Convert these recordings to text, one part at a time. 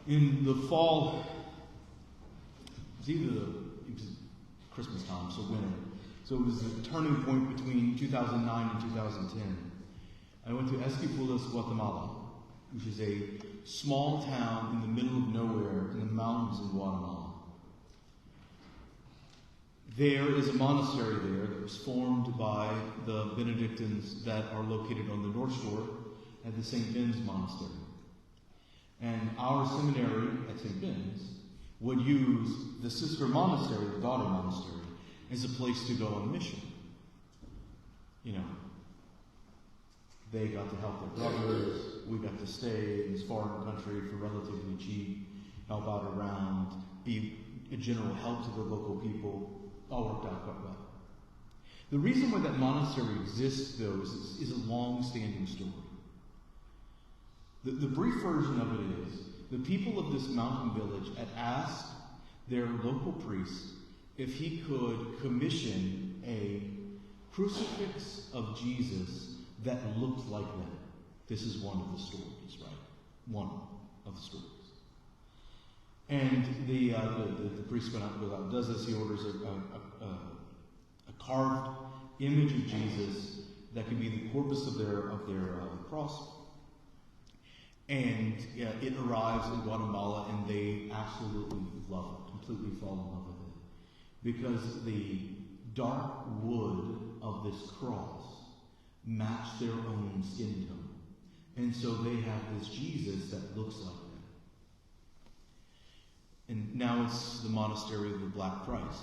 In the fall, it was Christmas time, so winter. So it was a turning point between 2009 and 2010. I went to Esquipulas, Guatemala, which is a small town in the middle of nowhere in the mountains in Guatemala. There is a monastery there that was formed by the Benedictines that are located on the North Shore at the St. Ben's Monastery. And our seminary at St. Ben's would use the sister monastery, the daughter monastery, as a place to go on mission. You know, they got to help their brothers, we got to stay in this foreign country for relatively cheap, help out around, be a general help to the local people. All worked out quite well. The reason why that monastery exists, though, is a long-standing story. The brief version of it is, the people of this mountain village had asked their local priest if he could commission a crucifix of Jesus that looked like them. This is one of the stories, right? One of the stories. And the priest went out and does this. He orders a carved image of Jesus that could be the corpus of their cross. And it arrives in Guatemala, and they absolutely love it, completely fall in love with it. Because the dark wood of this cross matched their own skin tone. And so they have this Jesus that looks like them. And now it's the monastery of the Black Christ.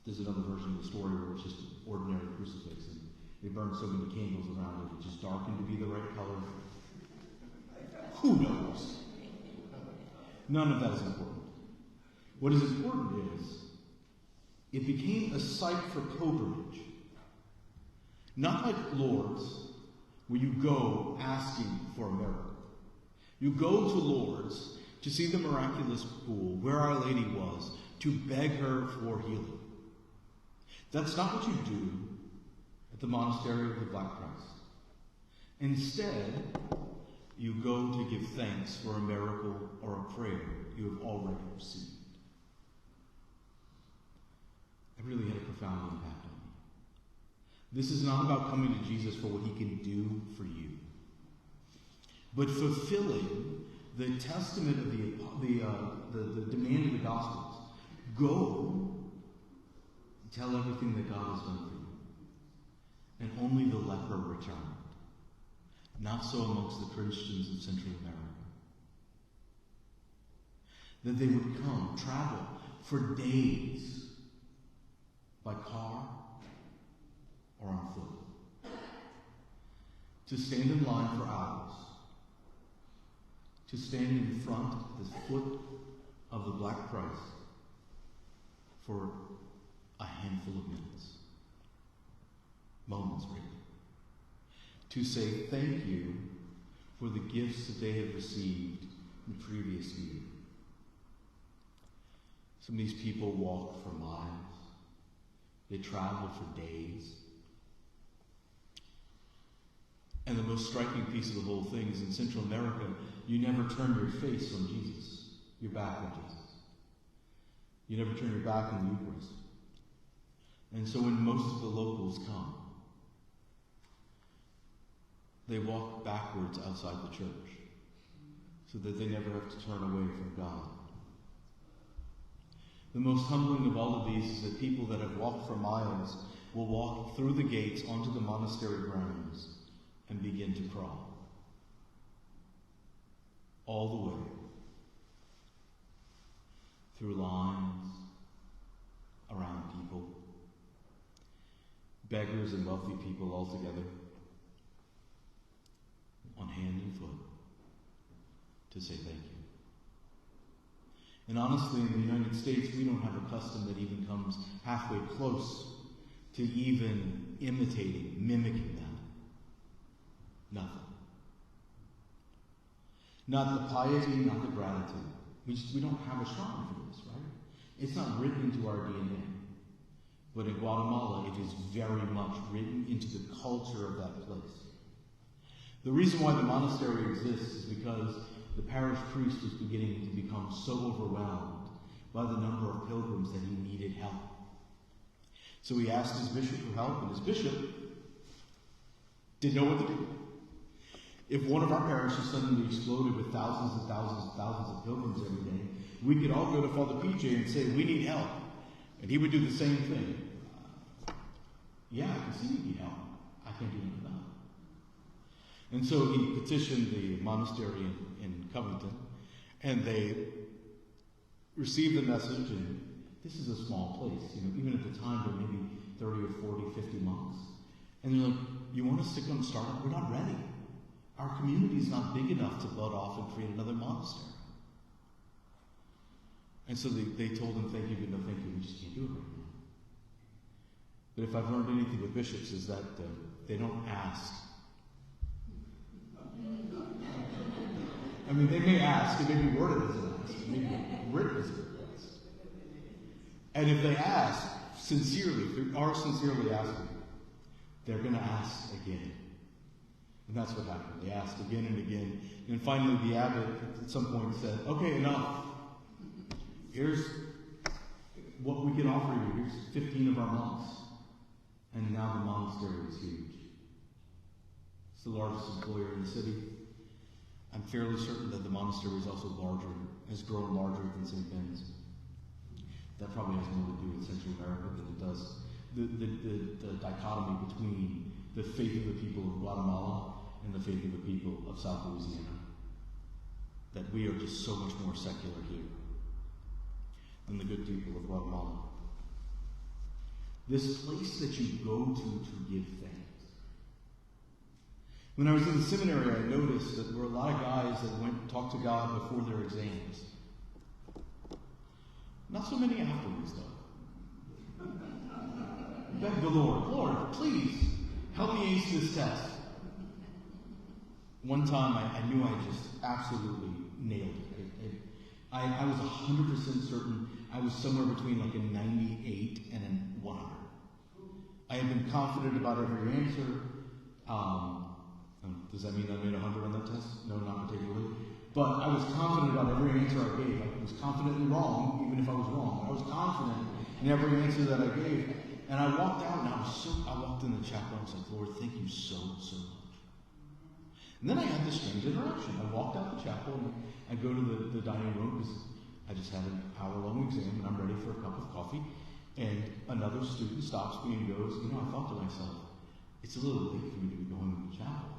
There's another version of the story where it's just an ordinary crucifix, and they burned so many candles around it, it just darkened to be the right color. Who knows? None of that is important. What is important is, it became a site for pilgrimage. Not like Lourdes, where you go asking for a miracle. You go to Lourdes to see the miraculous pool where Our Lady was, to beg her for healing. That's not what you do at the monastery of the Black Christ. Instead, you go to give thanks for a miracle or a prayer you have already received. It really had a profound impact on me. This is not about coming to Jesus for what he can do for you, but fulfilling the testament of the demand of the Gospels. Go and tell everything that God has done for you. And only the leper returned. Not so amongst the Christians in Central America. That they would come, travel for days by car or on foot. To stand in line for hours. To stand in front of the foot of the Black Christ for a handful of minutes. Moments, really. To say thank you for the gifts that they have received in the previous year. Some of these people walked for miles. They traveled for days. And the most striking piece of the whole thing is in Central America, you never turn your face on Jesus. Your back on Jesus. You never turn your back on the Eucharist. And so when most of the locals come, they walk backwards outside the church so that they never have to turn away from God. The most humbling of all of these is that people that have walked for miles will walk through the gates onto the monastery grounds and begin to crawl. All the way. Through lines, around people, beggars and wealthy people all together, on hand and foot, to say thank you. And honestly, in the United States, we don't have a custom that even comes halfway close to even imitating, mimicking that. Nothing. Not the piety, not the gratitude. We don't have a shrine for this, right? It's not written into our DNA. But in Guatemala, it is very much written into the culture of that place. The reason why the monastery exists is because the parish priest was beginning to become so overwhelmed by the number of pilgrims that he needed help. So he asked his bishop for help, and his bishop didn't know what to do. If one of our parishes suddenly exploded with thousands and thousands and thousands of pilgrims every day, we could all go to Father PJ and say, we need help. And he would do the same thing. Yeah, I can see you need help. I can't do anything about it. And so he petitioned the monastery in Covington, and they received the message, and this is a small place. Even at the time, there were maybe 30 or 40, 50 monks. And they're like, you want us to come start up? We're not ready. Our community is not big enough to bud off and create another monastery. And so they told him, thank you, but no thank you, we just can't do it right now. But if I've learned anything with bishops is that they don't ask. I mean, they may ask, it may be worded as an ask, it may be written as an ask. And if they ask sincerely, if they are sincerely asking, they're going to ask again. And that's what happened. They asked again and again. And finally, the abbot at some point said, okay, enough. Here's what we can offer you. Here's 15 of our monks. And now the monastery is huge. It's the largest employer in the city. I'm fairly certain that the monastery is also larger, has grown larger than St. Ben's. That probably has more to do with Central America than it does the dichotomy between the faith of the people of Guatemala and the faith of the people of South Louisiana. That we are just so much more secular here than the good people of Guatemala. This place that you go to give thanks. When I was in the seminary, I noticed that there were a lot of guys that went and talked to God before their exams. Not so many afterwards, though. Beg the Lord, please, help me ace this test. One time, I knew I just absolutely nailed it. I was 100% certain I was somewhere between like a 98 and a 100. I had been confident about every answer. Does that mean I made 100 on that test? No, not particularly. But I was confident about every answer I gave. I was confidently wrong, even if I was wrong. I was confident in every answer that I gave. And I walked out, and I walked in the chapel, and I was like, Lord, thank you so much. And then I had this strange interaction. I walked out the chapel, and I go to the dining room, because I just had an hour-long exam, and I'm ready for a cup of coffee. And another student stops me and goes, I thought to myself, it's a little late for me to be going to the chapel.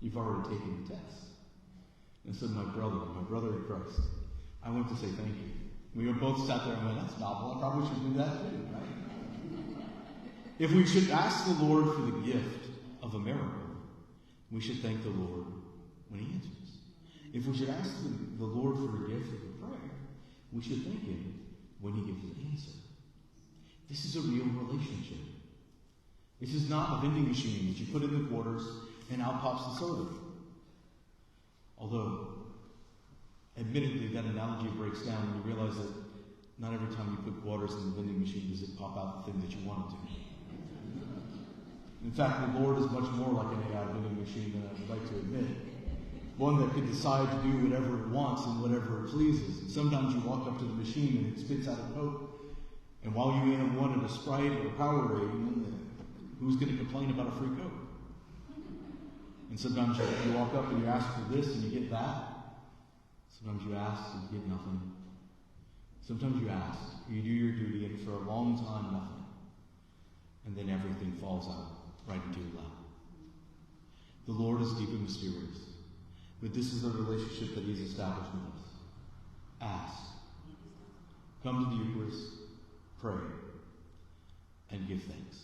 You've already taken the test. And so my brother in Christ, I went to say thank you. We both sat there and went, that's novel. I probably should do that too, right? If we should ask the Lord for the gift of a miracle, we should thank the Lord when he answers. If we should ask the Lord for the gift of a prayer, we should thank him when he gives an answer. This is a real relationship. This is not a vending machine that you put in the quarters and out pops the soda. Although, admittedly, that analogy breaks down when you realize that not every time you put quarters in the vending machine does it pop out the thing that you want it to. In fact, the Lord is much more like an AI vending machine than I would like to admit. One that can decide to do whatever it wants and whatever it pleases. And sometimes you walk up to the machine and it spits out a Coke. And while you may have wanted a Sprite or a Powerade, who's going to complain about a free Coke? And sometimes you walk up and you ask for this and you get that. Sometimes you ask and you get nothing. Sometimes you ask, you do your duty, and for a long time, nothing. And then everything falls out right into your lap. The Lord is deep and mysterious, but this is the relationship that he's established with us. Ask. Come to the Eucharist, pray, and give thanks.